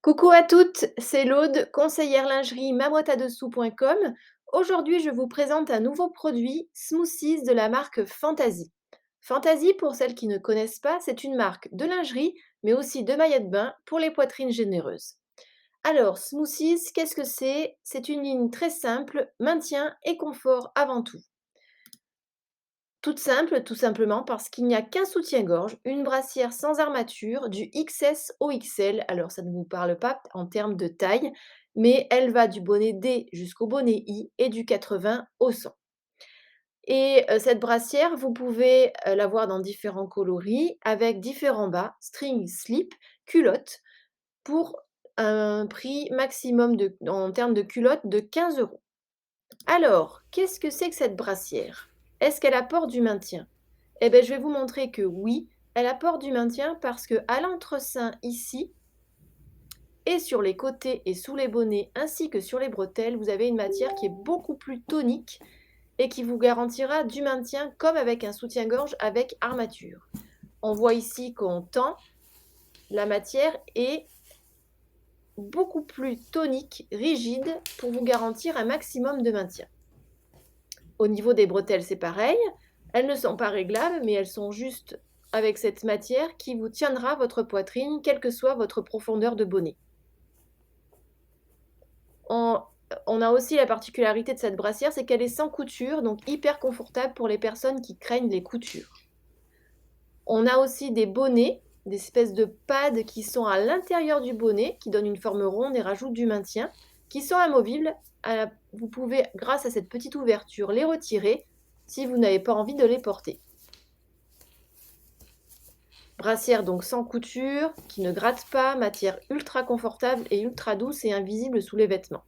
Coucou à toutes, c'est Laude, conseillère lingerie mamoitadessous.com. Aujourd'hui, je vous présente un nouveau produit, Smoothies de la marque Fantasy. Fantasy, pour celles qui ne connaissent pas, c'est une marque de lingerie, mais aussi de maillots de bain pour les poitrines généreuses. Alors, Smoothies, qu'est-ce que c'est? C'est une ligne très simple, maintien et confort avant tout. Toute simple, tout simplement parce qu'il n'y a qu'un soutien-gorge, une brassière sans armature, du XS au XL. Alors ça ne vous parle pas en termes de taille, mais elle va du bonnet D jusqu'au bonnet I et du 80 au 100. Et cette brassière, vous pouvez, l'avoir dans différents coloris avec différents bas, string, slip, culotte, pour un prix maximum en termes de culotte de 15 €. Alors, qu'est-ce que c'est que cette brassière? Est-ce qu'elle apporte du maintien? Eh bien, je vais vous montrer que oui, elle apporte du maintien parce que à l'entresein ici et sur les côtés et sous les bonnets ainsi que sur les bretelles, vous avez une matière qui est beaucoup plus tonique et qui vous garantira du maintien comme avec un soutien-gorge avec armature. On voit ici qu'on tend, la matière est beaucoup plus tonique, rigide pour vous garantir un maximum de maintien. Au niveau des bretelles, c'est pareil. Elles ne sont pas réglables, mais elles sont juste avec cette matière qui vous tiendra votre poitrine, quelle que soit votre profondeur de bonnet. On, on a aussi la particularité de cette brassière, c'est qu'elle est sans couture, donc hyper confortable pour les personnes qui craignent les coutures. On a aussi des bonnets, des espèces de pads qui sont à l'intérieur du bonnet, qui donnent une forme ronde et rajoutent du maintien, qui sont amovibles. Vous pouvez, grâce à cette petite ouverture, les retirer si vous n'avez pas envie de les porter. Brassière donc sans couture, qui ne gratte pas, matière ultra confortable et ultra douce et invisible sous les vêtements.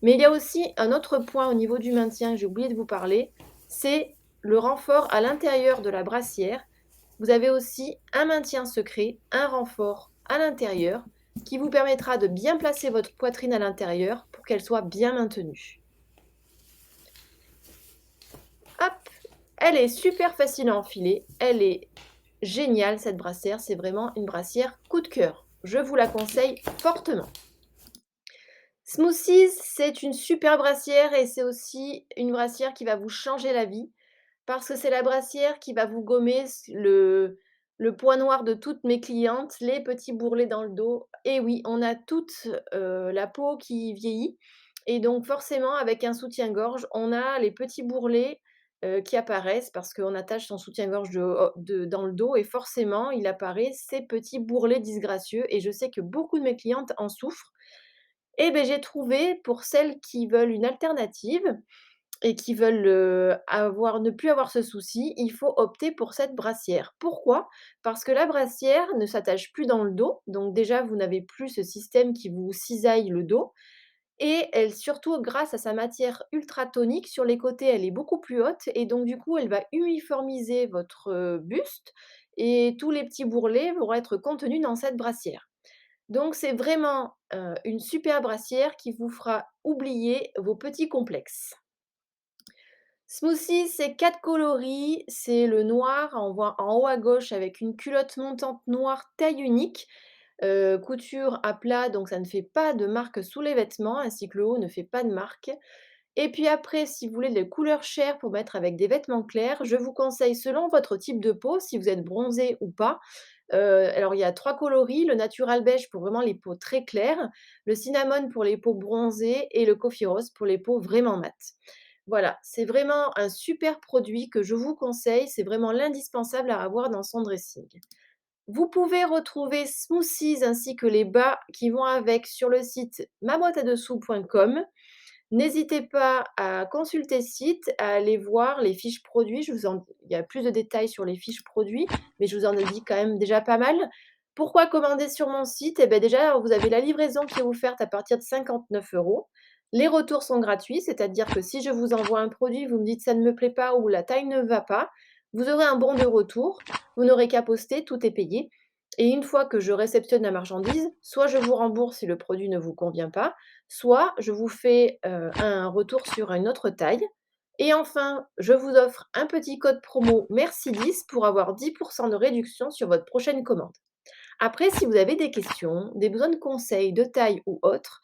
Mais il y a aussi un autre point au niveau du maintien, j'ai oublié de vous parler, c'est le renfort à l'intérieur de la brassière. Vous avez aussi un maintien secret, un renfort à l'intérieur qui vous permettra de bien placer votre poitrine à l'intérieur pour qu'elle soit bien maintenue. Hop, elle est super facile à enfiler, elle est géniale cette brassière, c'est vraiment une brassière coup de cœur. Je vous la conseille fortement. Smoothies, c'est une super brassière et c'est aussi une brassière qui va vous changer la vie parce que c'est la brassière qui va vous gommer le point noir de toutes mes clientes, les petits bourrelets dans le dos. Et oui, on a toute la peau qui vieillit et donc forcément avec un soutien-gorge, on a les petits bourrelets qui apparaissent parce qu'on attache son soutien-gorge dans le dos et forcément il apparaît ces petits bourrelets disgracieux et je sais que beaucoup de mes clientes en souffrent. Et beh, j'ai trouvé pour celles qui veulent une alternative et qui veulent, ne plus avoir ce souci, il faut opter pour cette brassière. Pourquoi? Parce que la brassière ne s'attache plus dans le dos, donc déjà vous n'avez plus ce système qui vous cisaille le dos et elle surtout grâce à sa matière ultra tonique, sur les côtés, elle est beaucoup plus haute et donc du coup, elle va uniformiser votre, buste et tous les petits bourrelets vont être contenus dans cette brassière. Donc c'est vraiment, une super brassière qui vous fera oublier vos petits complexes. Smoothie, c'est 4 coloris, c'est le noir, on voit en haut à gauche avec une culotte montante noire taille unique, couture à plat, donc ça ne fait pas de marque sous les vêtements, ainsi que le haut ne fait pas de marque. Et puis après, si vous voulez des couleurs chères pour mettre avec des vêtements clairs, je vous conseille selon votre type de peau, si vous êtes bronzé ou pas. Alors il y a 3 coloris, le natural beige pour vraiment les peaux très claires, le cinnamon pour les peaux bronzées et le coffee rose pour les peaux vraiment mates. Voilà, c'est vraiment un super produit que je vous conseille, c'est vraiment l'indispensable à avoir dans son dressing. Vous pouvez retrouver Smoothies ainsi que les bas qui vont avec sur le site mamottadessous.com. N'hésitez pas à consulter le site, à aller voir les fiches produits. Il y a plus de détails sur les fiches produits, mais je vous en ai dit quand même déjà pas mal. Pourquoi commander sur mon site? Eh bien déjà, vous avez la livraison qui est offerte à partir de 59 €. Les retours sont gratuits, c'est-à-dire que si je vous envoie un produit, vous me dites ça ne me plaît pas ou la taille ne va pas, vous aurez un bon de retour. Vous n'aurez qu'à poster, tout est payé. Et une fois que je réceptionne la marchandise, soit je vous rembourse si le produit ne vous convient pas, soit je vous fais, un retour sur une autre taille et enfin, je vous offre un petit code promo merci 10 pour avoir 10 de réduction sur votre prochaine commande. Après, si vous avez des questions, des besoins de conseils, de taille ou autres,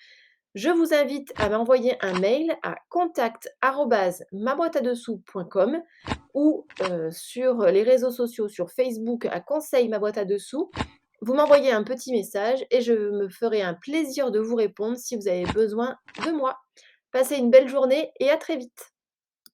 je vous invite à m'envoyer un mail à contact@maboîteadessous.com ou sur les réseaux sociaux, sur Facebook à conseil ma boîte à dessous. Vous m'envoyez un petit message et je me ferai un plaisir de vous répondre si vous avez besoin de moi. Passez une belle journée et à très vite.